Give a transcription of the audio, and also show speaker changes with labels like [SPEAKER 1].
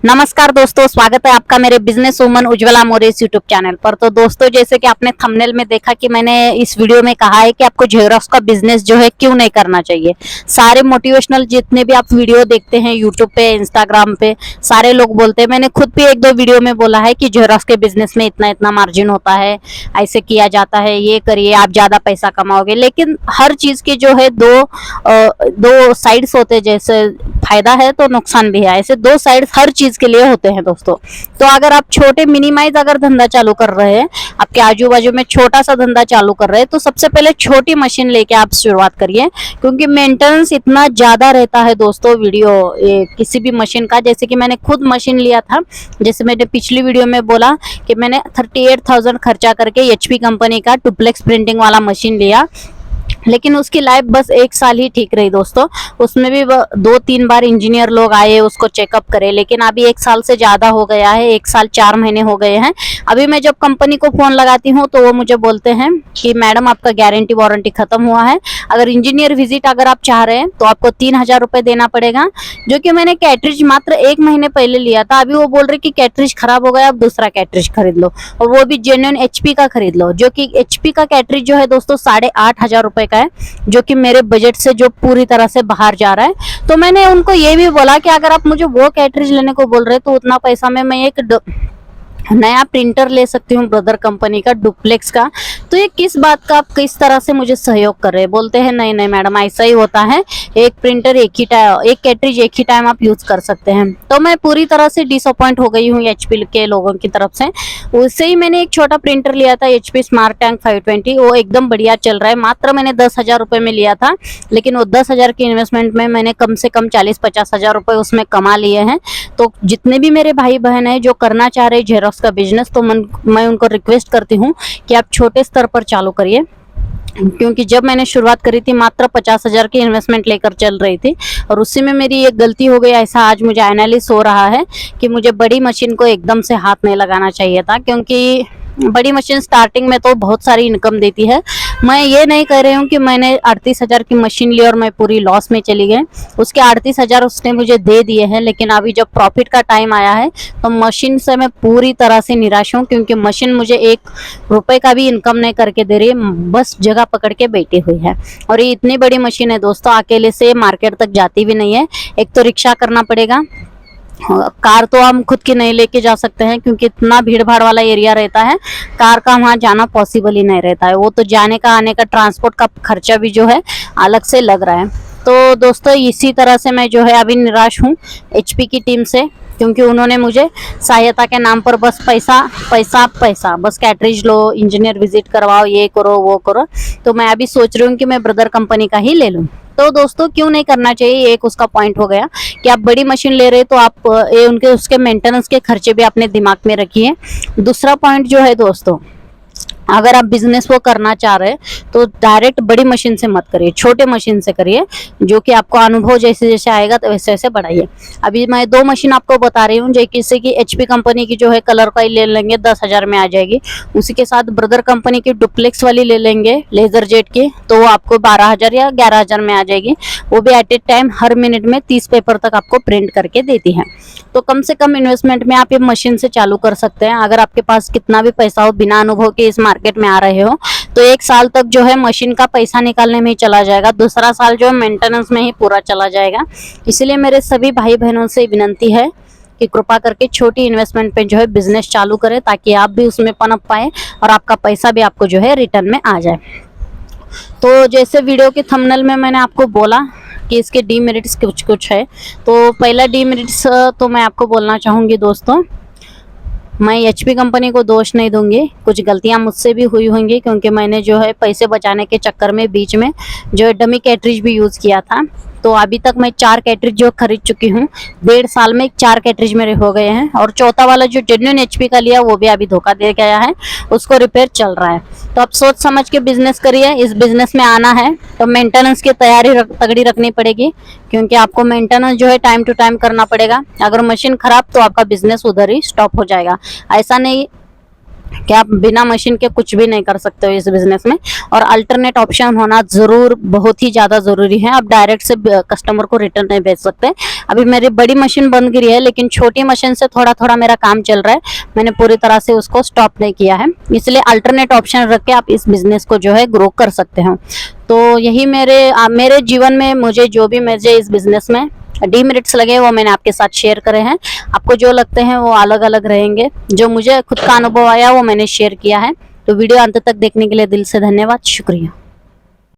[SPEAKER 1] नमस्कार दोस्तों, स्वागत है आपका मेरे business woman Ujjwala Maurya YouTube channel पर। तो दोस्तों, जैसे कि आपने थंबनेल में देखा कि मैंने इस वीडियो में कहा है कि आपको जेरोक्स का बिजनेस जो है क्यों नहीं करना चाहिए। सारे मोटिवेशनल जितने भी आप वीडियो देखते हैं यूट्यूब पे, इंस्टाग्राम पे, सारे लोग बोलते हैं, मैंने खुद भी एक दो वीडियो में बोला है कि जेरोक्स के बिजनेस में इतना इतना मार्जिन होता है, ऐसे किया जाता है, ये करिए आप ज्यादा पैसा कमाओगे। लेकिन हर चीज के जो है दो साइड्स होते हैं, जैसे फायदा है तो नुकसान भी है, ऐसे दो साइड हर चीज के लिए होते हैं दोस्तों। तो अगर आप छोटे मिनिमाइज अगर धंधा चालू कर रहे हैं, आपके आजू बाजू में छोटा सा धंधा चालू कर रहे हैं, तो सबसे पहले छोटी मशीन लेके आप शुरुआत करिए, क्योंकि मेंटेनेंस इतना ज्यादा रहता है दोस्तों किसी भी मशीन का। जैसे कि मैंने खुद मशीन लिया था, जैसे मैंने पिछली वीडियो में बोला कि मैंने 38,000 खर्चा करके एचपी कंपनी का डुप्लेक्स प्रिंटिंग वाला मशीन लिया, लेकिन उसकी लाइफ बस 1 साल ही ठीक रही दोस्तों। उसमें भी 2-3 बार इंजीनियर लोग आए, उसको चेकअप करे, लेकिन अभी 1 साल से ज्यादा हो गया है, 1 साल 4 महीने हो गए हैं। अभी मैं जब कंपनी को फोन लगाती हूँ तो वो मुझे बोलते हैं कि मैडम आपका गारंटी वारंटी खत्म हुआ है, अगर इंजीनियर विजिट अगर आप चाह रहे हैं तो आपको 3,000 रुपए देना पड़ेगा। जो कि मैंने कैट्रिज मात्र 1 महीने पहले लिया था, अभी वो बोल रहे कि कैट्रिज खराब हो गया, आप दूसरा कैट्रिज खरीद लो, और वो भी जेन्युइन एचपी का खरीद लो। जो कि एचपी का कैट्रिज जो है दोस्तों 8,500 रुपए का है, जो कि मेरे बजट से जो पूरी तरह से बाहर जा रहा है। तो मैंने उनको ये भी बोला कि अगर आप मुझे वो कैट्रिज लेने को बोल रहे तो उतना पैसा में मैं एक नया प्रिंटर ले सकती हूँ ब्रदर कंपनी का डुप्लेक्स का। तो ये किस बात का आप किस तरह से मुझे सहयोग कर रहे हैं। बोलते हैं नहीं नहीं मैडम, ऐसा ही होता है, एक प्रिंटर एक कैट्रिज एक ही टाइम आप यूज कर सकते हैं। तो मैं पूरी तरह से डिसअपॉइंट हो गई हूँ एचपी के लोगों की तरफ से। उससे ही मैंने एक छोटा प्रिंटर लिया था, एचपी स्मार्ट टैंक 520, वो एकदम बढ़िया चल रहा है। मात्र मैंने 10,000 रुपए में लिया था, लेकिन वो 10,000 की इन्वेस्टमेंट में मैंने कम से कम 40-50 हजार रुपए उसमें कमा लिए हैं। तो जितने भी मेरे भाई बहन है जो करना चाह रहे हैं का बिजनेस, तो मैं उनको रिक्वेस्ट करती हूँ कि आप छोटे स्तर पर चालू करिए, क्योंकि जब मैंने शुरुआत करी थी मात्र 50,000 की इन्वेस्टमेंट लेकर चल रही थी, और उसी में मेरी एक गलती हो गई। ऐसा आज मुझे एनालिसिस हो रहा है कि मुझे बड़ी मशीन को एकदम से हाथ नहीं लगाना चाहिए था, क्योंकि बड़ी मशीन स्टार्टिंग में तो बहुत सारी इनकम देती है। मैं ये नहीं कह रही हूँ कि मैंने 38,000 की मशीन ली और मैं पूरी लॉस में चली गई, उसके 38,000 उसने मुझे दे दिए हैं। लेकिन अभी जब प्रॉफिट का टाइम आया है तो मशीन से मैं पूरी तरह से निराश हूँ, क्योंकि मशीन मुझे 1 रुपए का भी इनकम नहीं करके दे रही है, बस जगह पकड़ के बैठी हुई है। और ये इतनी बड़ी मशीन है दोस्तों, अकेले से मार्केट तक जाती भी नहीं है। एक तो रिक्शा करना पड़ेगा, कार तो हम खुद की नहीं लेके जा सकते हैं, क्योंकि इतना भीड़ भाड़ वाला एरिया रहता है, कार का वहाँ जाना पॉसिबल ही नहीं रहता है। वो तो जाने का आने का ट्रांसपोर्ट का खर्चा भी जो है अलग से लग रहा है। तो दोस्तों, इसी तरह से मैं जो है अभी निराश हूँ एचपी की टीम से, क्योंकि उन्होंने मुझे सहायता के नाम पर बस पैसा पैसा पैसा, बस कैटरेज लो, इंजीनियर विजिट करवाओ, ये करो वो करो। तो मैं अभी सोच रही हूँ कि मैं ब्रदर कंपनी का ही ले लूँ। तो दोस्तों, क्यों नहीं करना चाहिए, एक उसका पॉइंट हो गया कि आप बड़ी मशीन ले रहे तो आप उसके मेंटेनेंस के खर्चे भी अपने दिमाग में रखिए। दूसरा पॉइंट जो है दोस्तों, अगर आप बिजनेस वो करना चाह रहे हैं तो डायरेक्ट बड़ी मशीन से मत करिए, छोटे मशीन से करिए, जो कि आपको अनुभव जैसे जैसे आएगा तो वैसे वैसे बढ़ाइए। अभी मैं 2 मशीन आपको बता रही हूँ, जैसे कि एचपी कंपनी की जो है कलर का ले लेंगे 10,000 में आ जाएगी। उसी के साथ ब्रदर कंपनी की डुप्लेक्स वाली ले लेंगे लेजर जेट की, तो वो आपको 12,000 या 11,000 में आ जाएगी। वो भी एट ए टाइम हर मिनट में 30 पेपर तक आपको प्रिंट करके देती है। तो कम से कम इन्वेस्टमेंट में आप ये मशीन से चालू कर सकते हैं। अगर आपके पास कितना भी पैसा हो, बिना अनुभव के इस मार्केट में आ रहे हो, तो 1 साल तक जो है मशीन का पैसा निकालने में ही चला जाएगा, दूसरा साल जो है मेंटेनेंस में ही पूरा चला जाएगा। इसलिए मेरे सभी भाई बहनों से विनती है कि कृपा करके छोटी इन्वेस्टमेंट पे जो है बिजनेस चालू करें, ताकि आप भी उसमें पनप पाए और आपका पैसा भी आपको जो है रिटर्न में आ जाए। तो जैसे वीडियो के थंबनेल में मैंने आपको बोला कि इसके डीमेरिट्स कुछ कुछ है, तो पहला डीमेरिट्स तो मैं आपको बोलना चाहूँगी दोस्तों, मैं एचपी कंपनी को दोष नहीं दूंगी, कुछ गलतियां मुझसे भी हुई होंगी, क्योंकि मैंने जो है पैसे बचाने के चक्कर में बीच में जो है डमी कैटरिज भी यूज़ किया था। तो अभी तक मैं 4 कैटरिज जो खरीद चुकी हूँ, 1.5 साल में 4 कैटरिज मेरे हो गए हैं, और चौथा वाला जो जेन्युइन एचपी का लिया वो भी अभी धोखा दे गया है, उसको रिपेयर चल रहा है। तो आप सोच समझ के बिजनेस करिए। इस बिजनेस में आना है तो मेंटेनेंस की तैयारी तगड़ी रखनी पड़ेगी, क्योंकि आपको मेंटेनेंस जो है टाइम टू टाइम करना पड़ेगा। अगर मशीन खराब तो आपका बिजनेस उधर ही स्टॉप हो जाएगा। ऐसा नहीं कि आप बिना मशीन के कुछ भी नहीं कर सकते हो इस बिजनेस में। और अल्टरनेट ऑप्शन होना जरूर बहुत ही ज्यादा जरूरी है। आप डायरेक्ट से कस्टमर को रिटर्न नहीं भेज सकते। अभी मेरी बड़ी मशीन बंद गिरी है, लेकिन छोटी मशीन से थोड़ा थोड़ा मेरा काम चल रहा है, मैंने पूरी तरह से उसको स्टॉप नहीं किया है। इसलिए अल्टरनेट ऑप्शन रख के आप इस बिजनेस को जो है ग्रो कर सकते हो। तो यही मेरे जीवन में मुझे जो भी मुझे इस बिजनेस में डीमेरिट्स लगे वो मैंने आपके साथ शेयर करे हैं। आपको जो लगते हैं वो अलग अलग रहेंगे। जो मुझे खुद का अनुभव आया वो मैंने शेयर किया है। तो वीडियो अंत तक देखने के लिए दिल से धन्यवाद, शुक्रिया।